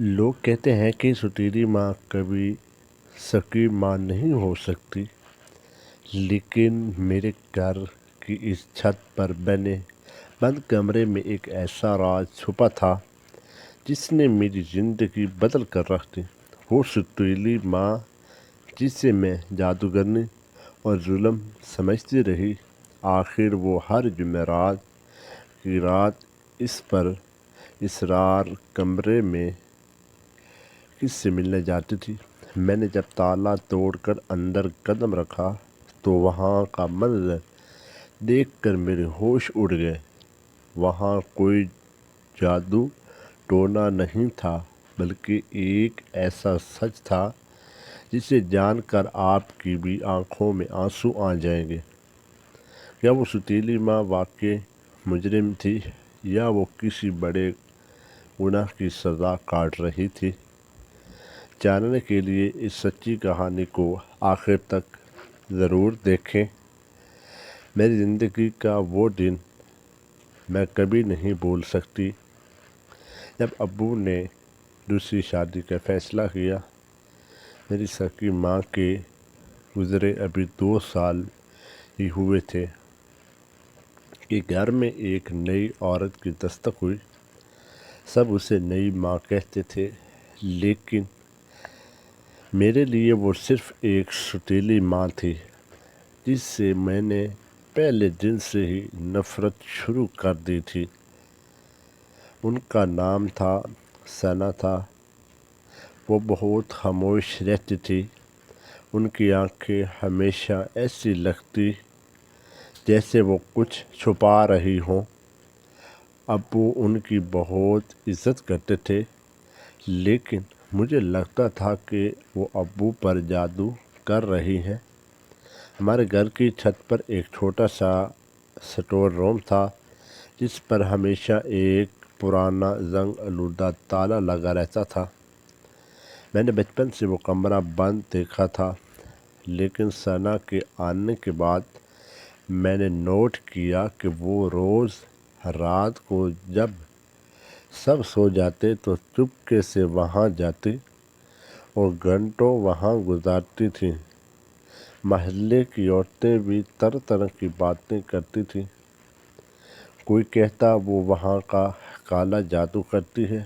لوگ کہتے ہیں کہ ستیلی ماں کبھی سکی ماں نہیں ہو سکتی، لیکن میرے گھر کی اس چھت پر بنے بند کمرے میں ایک ایسا راز چھپا تھا جس نے میری زندگی بدل کر رکھ دی۔ وہ ستیلی ماں جسے میں جادوگرنی اور ظلم سمجھتی رہی، آخر وہ ہر جمعرات کی رات اس رار کمرے میں کس سے ملنے جاتی تھی۔ میں نے جب تالا توڑ کر اندر قدم رکھا تو وہاں کا منظر دیکھ کر میرے ہوش اڑ گئے۔ وہاں کوئی جادو ٹونا نہیں تھا، بلکہ ایک ایسا سچ تھا جسے جان کر آپ کی بھی آنکھوں میں آنسو آ جائیں گے۔ کیا وہ ستیلی ماں واقعی مجرم تھی یا وہ کسی بڑے گناہ کی سزا کاٹ رہی تھی؟ جاننے کے لیے اس سچی کہانی کو آخر تک ضرور دیکھیں۔ میری زندگی کا وہ دن میں کبھی نہیں بھول سکتی جب ابو نے دوسری شادی کا فیصلہ کیا۔ میری سکی ماں کے گزرے ابھی 2 سال ہی ہوئے تھے کہ گھر میں ایک نئی عورت کی دستک ہوئی۔ سب اسے نئی ماں کہتے تھے، لیکن میرے لیے وہ صرف ایک ستیلی ماں تھی جس سے میں نے پہلے دن سے ہی نفرت شروع کر دی تھی۔ ان کا نام ثنا تھا۔ وہ بہت خاموش رہتی تھی۔ ان کی آنکھیں ہمیشہ ایسی لگتی جیسے وہ کچھ چھپا رہی ہوں۔ ابو ان کی بہت عزت کرتے تھے، لیکن مجھے لگتا تھا کہ وہ ابو پر جادو کر رہی ہیں۔ ہمارے گھر کی چھت پر ایک چھوٹا سا اسٹور روم تھا جس پر ہمیشہ ایک پرانا زنگ آلودہ تالا لگا رہتا تھا۔ میں نے بچپن سے وہ کمرہ بند دیکھا تھا، لیکن ثنا کے آنے کے بعد میں نے نوٹ کیا کہ وہ روز رات کو جب سب سو جاتے تو چپکے سے وہاں جاتی اور گھنٹوں وہاں گزارتی تھیں۔ محلے کی عورتیں بھی طرح طرح کی باتیں کرتی تھیں۔ کوئی کہتا وہ وہاں کا کالا جادو کرتی ہے،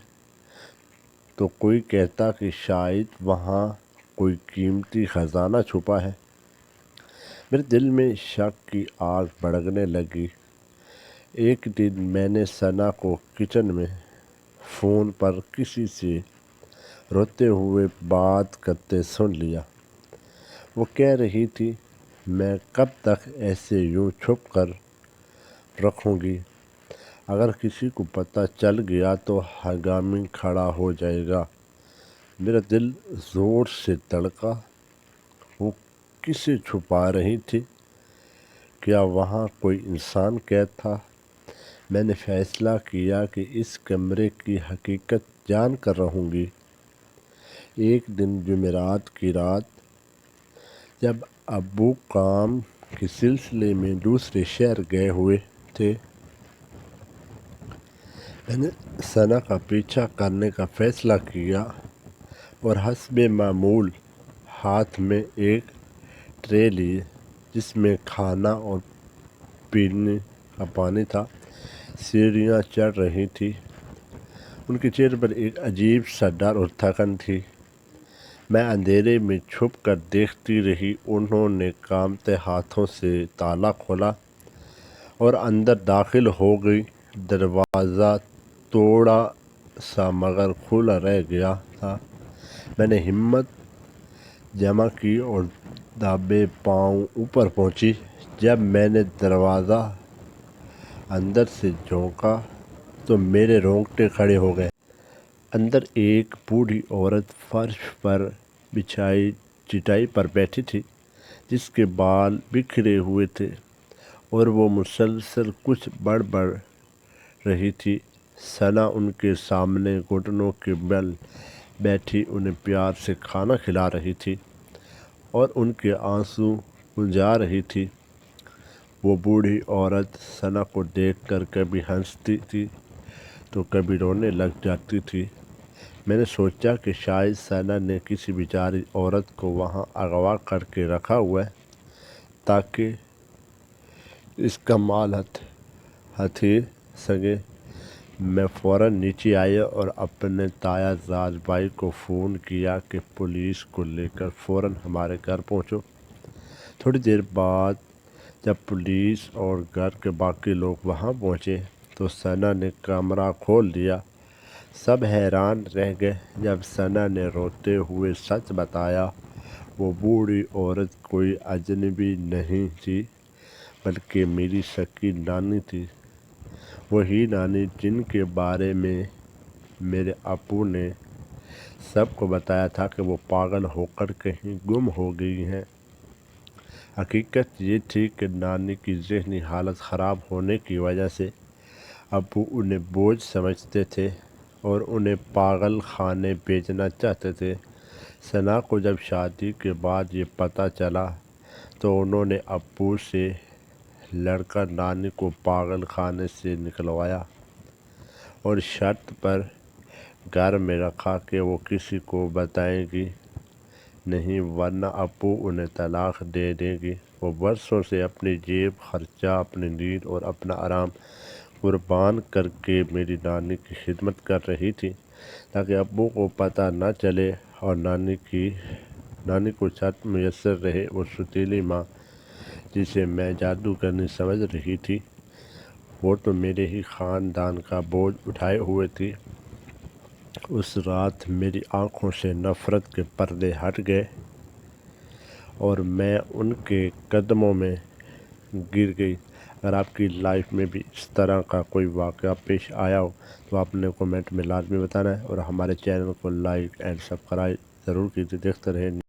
تو کوئی کہتا کہ شاید وہاں کوئی قیمتی خزانہ چھپا ہے۔ میرے دل میں شک کی آگ بھڑکنے لگی۔ ایک دن میں نے ثنا کو کچن میں فون پر کسی سے روتے ہوئے بات کرتے سن لیا۔ وہ کہہ رہی تھی، میں کب تک ایسے یوں چھپ کر رکھوں گی؟ اگر کسی کو پتہ چل گیا تو ہنگامہ کھڑا ہو جائے گا۔ میرا دل زور سے دھڑکا۔ وہ کسے چھپا رہی تھی؟ کیا وہاں کوئی انسان قید تھا؟ میں نے فیصلہ کیا کہ اس کمرے کی حقیقت جان کر رہوں گی۔ ایک دن جمعرات کی رات جب ابو کام کے سلسلے میں دوسرے شہر گئے ہوئے تھے، میں نے ثنا کا پیچھا کرنے کا فیصلہ کیا اور حسب معمول ہاتھ میں ایک ٹرے لی جس میں کھانا اور پینے کا پانی تھا۔ سیڑھیاں چڑھ رہی تھی۔ ان کے چہرے پر ایک عجیب سا ڈر اور تھکن تھی۔ میں اندھیرے میں چھپ کر دیکھتی رہی۔ انہوں نے کانپتے ہاتھوں سے تالا کھولا اور اندر داخل ہو گئی۔ دروازہ تھوڑا سا مگر کھلا رہ گیا تھا۔ میں نے ہمت جمع کی اور دبے پاؤں اوپر پہنچی۔ جب میں نے دروازہ اندر سے جھونکا تو میرے رونگٹے کھڑے ہو گئے۔ اندر ایک بوڑھی عورت فرش پر بچھائی چٹائی پر بیٹھی تھی، جس کے بال بکھرے ہوئے تھے اور وہ مسلسل کچھ بڑبڑ رہی تھی۔ ثنا ان کے سامنے گھٹنوں کے بل بیٹھی انہیں پیار سے کھانا کھلا رہی تھی اور ان کے آنسو پونجھا رہی تھی۔ وہ بوڑھی عورت ثنا کو دیکھ کر کبھی ہنستی تھی تو کبھی رونے لگ جاتی تھی۔ میں نے سوچا کہ شاید سنا نے کسی بیچاری عورت کو وہاں اغوا کر کے رکھا ہوا ہے تاکہ اس کا مال ہتھیر سکے۔ میں فوراً نیچے آیا اور اپنے تایا زاد بھائی کو فون کیا کہ پولیس کو لے کر فوراً ہمارے گھر پہنچو۔ تھوڑی دیر بعد جب پولیس اور گھر کے باقی لوگ وہاں پہنچے تو سنا نے کمرہ کھول دیا۔ سب حیران رہ گئے جب سنا نے روتے ہوئے سچ بتایا۔ وہ بوڑھی عورت کوئی اجنبی نہیں تھی بلکہ میری سکی نانی تھی، وہی نانی جن کے بارے میں میرے ابو نے سب کو بتایا تھا کہ وہ پاگل ہو کر کہیں گم ہو گئی ہیں۔ حقیقت یہ تھی کہ نانی کی ذہنی حالت خراب ہونے کی وجہ سے ابو انہیں بوجھ سمجھتے تھے اور انہیں پاگل خانے بھیجنا چاہتے تھے۔ سنا کو جب شادی کے بعد یہ پتہ چلا تو انہوں نے ابو سے لڑ کر نانی کو پاگل خانے سے نکلوایا اور شرط پر گھر میں رکھا کہ وہ کسی کو بتائے گی نہیں ورنہ ابو انہیں طلاق دے دیں گی۔ وہ برسوں سے اپنی جیب خرچہ، اپنی نیند اور اپنا آرام قربان کر کے میری نانی کی خدمت کر رہی تھی تاکہ ابو کو پتہ نہ چلے اور نانی کو چھت میسر رہے۔ وہ ستیلی ماں جسے میں جادوگرنی سمجھ رہی تھی، وہ تو میرے ہی خاندان کا بوجھ اٹھائے ہوئے تھی۔ اس رات میری آنکھوں سے نفرت کے پردے ہٹ گئے اور میں ان کے قدموں میں گر گئی۔ اگر آپ کی لائف میں بھی اس طرح کا کوئی واقعہ پیش آیا ہو تو آپ نے کمنٹ میں لازمی بتانا ہے اور ہمارے چینل کو لائک اینڈ سبسکرائب ضرور کیجیے۔ دیکھتے رہیں۔